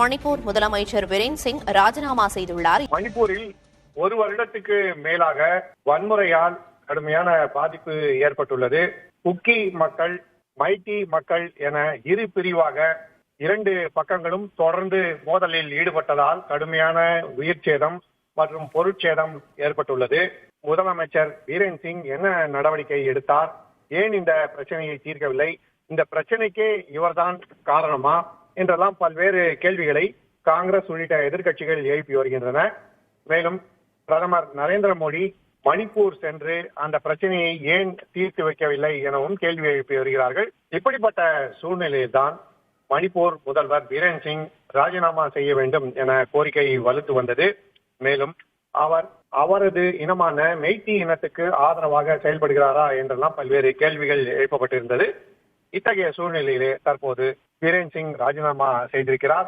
மணிப்பூர் முதலமைச்சர் பிரேன் சிங் ராஜினாமா செய்துள்ளார். மணிப்பூரில் ஒரு வருடத்துக்கு மேலாக வன்முறையால் கடுமையான பாதிப்பு ஏற்பட்டுள்ளது. குக்கி மக்கள், மைட்டி மக்கள் என இரு பிரிவாக இரண்டு பக்கங்களும் தொடர்ந்து மோதலில் ஈடுபட்டதால் கடுமையான உயிர் சேதம் மற்றும் பொருட்சேதம் ஏற்பட்டுள்ளது. முதலமைச்சர் பீரேன் சிங் என்ன நடவடிக்கை எடுத்தார்? ஏன் இந்த பிரச்சனையை தீர்க்கவில்லை? இந்த பிரச்சனைக்கே இவர்தான் காரணமா என்றெல்லாம் பல்வேறு கேள்விகளை காங்கிரஸ் உள்ளிட்ட எதிர்க்கட்சிகள் எழுப்பி வருகின்றன. மேலும் பிரதமர் நரேந்திர மோடி மணிப்பூர் சென்று அந்த பிரச்சனையை ஏன் தீர்த்து வைக்கவில்லை எனவும் கேள்வி எழுப்பி வருகிறார்கள். இப்படிப்பட்ட சூழ்நிலையில்தான் மணிப்பூர் முதல்வர் பீரேன் சிங் ராஜினாமா செய்ய வேண்டும் என கோரிக்கை வலுத்து வந்தது. மேலும் அவரது இனமான மெய்ட்டி இனத்துக்கு ஆதரவாக செயல்படுகிறாரா என்றெல்லாம் பல்வேறு கேள்விகள் எழுப்பப்பட்டிருந்தது. இத்தகைய சூழ்நிலையிலே தற்போது பீரேன் சிங் ராஜினாமா செய்திருக்கிறார்.